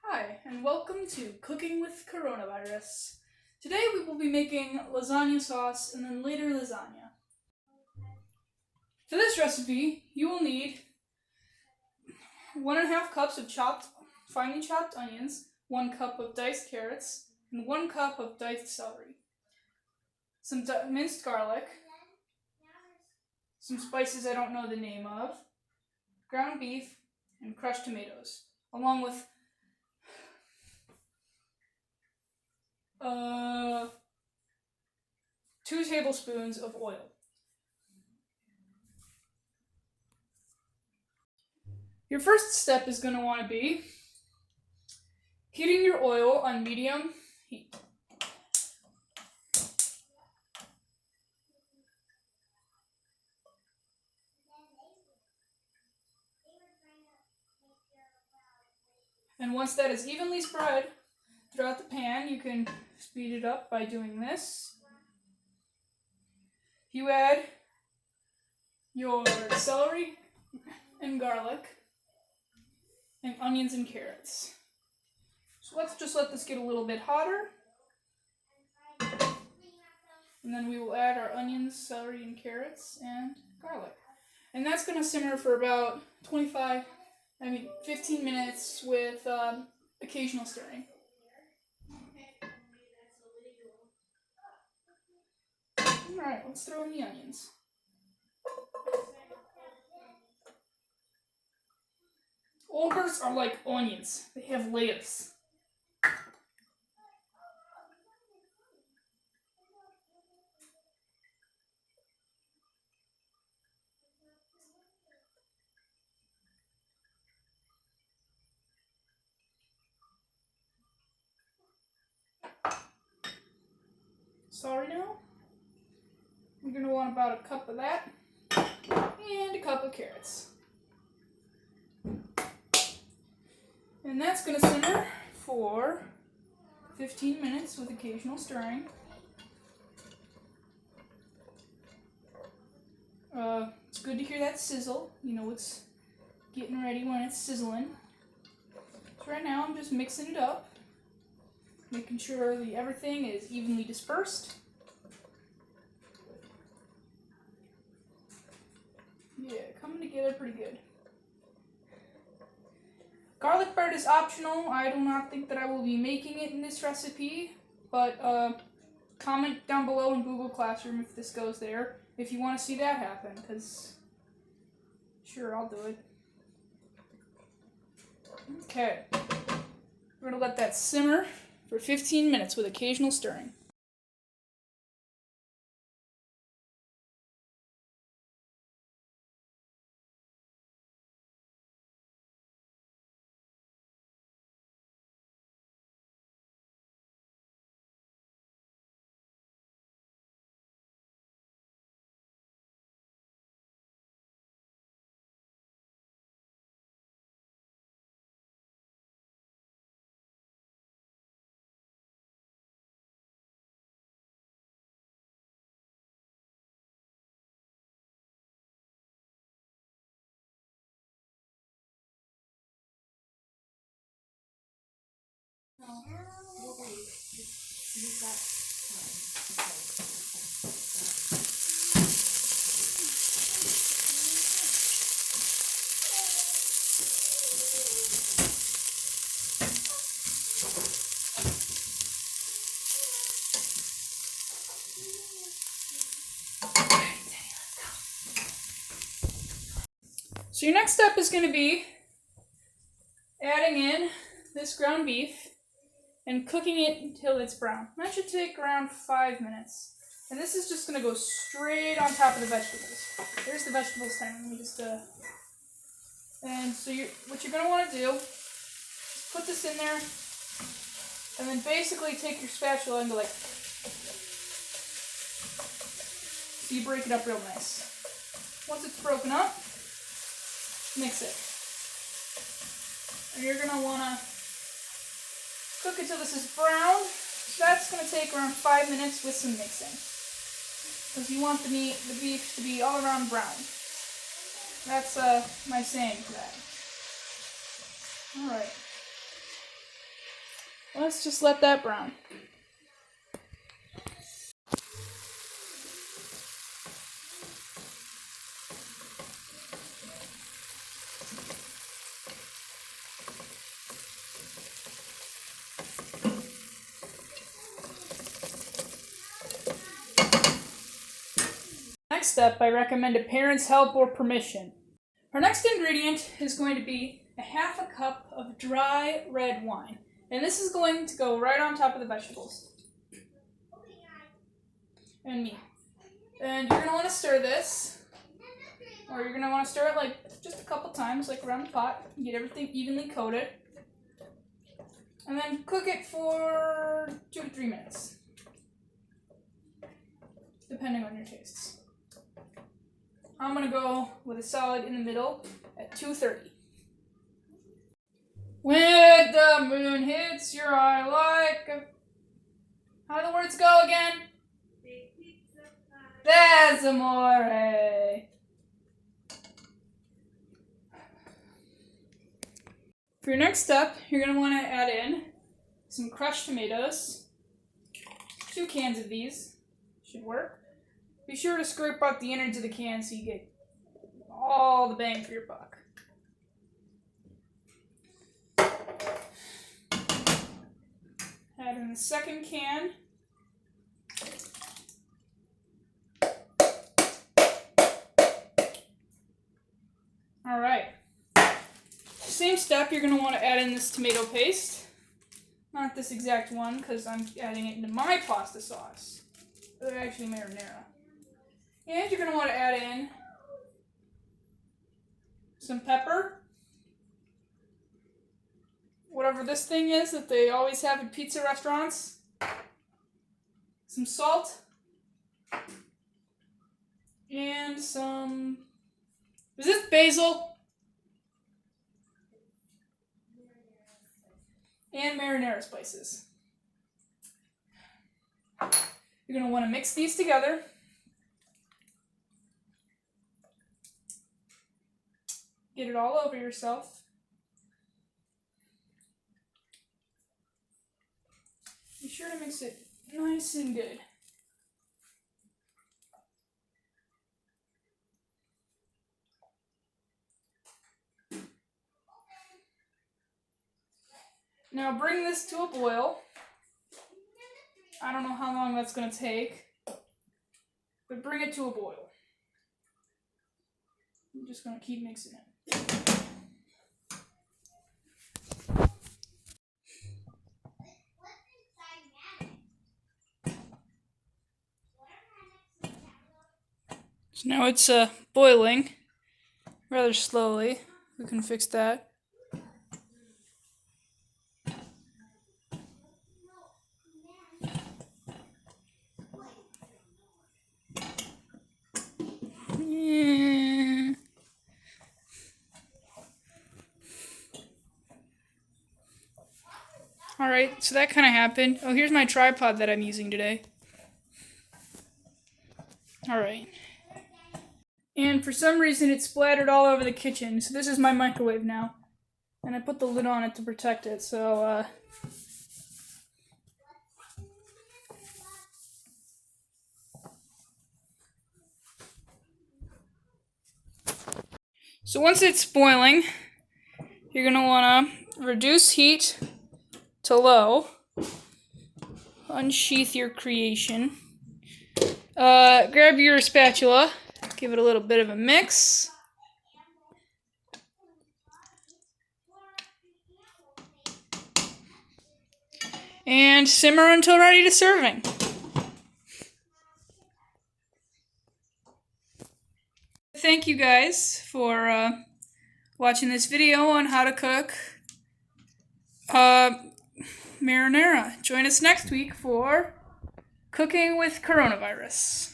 Hi, and welcome to Cooking with Coronavirus. Today we will be making lasagna sauce and then later lasagna. For this recipe, you will need 1.5 cups of finely chopped onions, 1 cup of diced carrots, and 1 cup of diced celery, some minced garlic, some spices I don't know the name of, ground beef, and crushed tomatoes, along with 2 tablespoons of oil. Your first step is going to want to be heating your oil on medium heat. And once that is evenly spread throughout the pan, you can speed it up by doing this. You add your celery and garlic and onions and carrots. So let's just let this get a little bit hotter. And then we will add our onions, celery, and carrots and garlic. And that's going to simmer for about 15 minutes with occasional stirring. Alright, let's throw in the onions. Ogres are like onions. They have layers. Sorry now. You're going to want about a cup of that and a cup of carrots. And that's going to simmer for 15 minutes with occasional stirring. It's good to hear that sizzle. You know it's getting ready when it's sizzling. So right now I'm just mixing it up, making sure everything is evenly dispersed. Yeah, coming together pretty good. Garlic bread is optional. I do not think that I will be making it in this recipe, but comment down below in Google Classroom if this goes there, if you want to see that happen, because sure, I'll do it. Okay, we're going to let that simmer for 15 minutes with occasional stirring. So your next step is going to be adding in this ground beef and cooking it until it's brown. That should take around 5 minutes. And this is just going to go straight on top of the vegetables. There's the vegetables time. Let me just and so what you're going to want to do is put this in there and then basically take your spatula and go like, so you break it up real nice. Once it's broken up, mix it. And you're going to want to cook it till this is brown. So that's going to take around 5 minutes with some mixing. Because you want the beef to be all around brown. That's my saying for that. Alright. let's just let that brown. Next step, I recommend a parent's help or permission. Our next ingredient is going to be a half a cup of dry red wine. And this is going to go right on top of the vegetables. And meat. And you're going to want to stir this. Or you're going to want to stir it like just a couple times, like around the pot. Get everything evenly coated. And then cook it for 2 to 3 minutes. Depending on your tastes. I'm going to go with a solid in the middle at 2:30. When the moon hits your eye like... How do the words go again? That's amore. For your next step, you're going to want to add in some crushed tomatoes. 2 cans of these should work. Be sure to scrape out the innards of the can so you get all the bang for your buck. Add in the second can. Alright. Same step, you're going to want to add in this tomato paste. Not this exact one, because I'm adding it into my pasta sauce. Actually, marinara. And you're going to want to add in some pepper. Whatever this thing is that they always have in pizza restaurants. Some salt. And some... Is this basil? And marinara spices. You're going to want to mix these together. Get it all over yourself. Be sure to mix it nice and good. Now bring this to a boil. I don't know how long that's going to take, but bring it to a boil. I'm just going to keep mixing it. So now it's boiling rather slowly. We can fix that. Yeah. Alright, so that kind of happened. Oh, here's my tripod that I'm using today. Alright. And for some reason it splattered all over the kitchen, so this is my microwave now. And I put the lid on it to protect it, so So once it's boiling, you're going to want to reduce heat to low. Unsheath your creation. Grab your spatula. Give it a little bit of a mix. And simmer until ready to serving. Thank you guys for watching this video on how to cook marinara. Join us next week for Cooking with Coronavirus.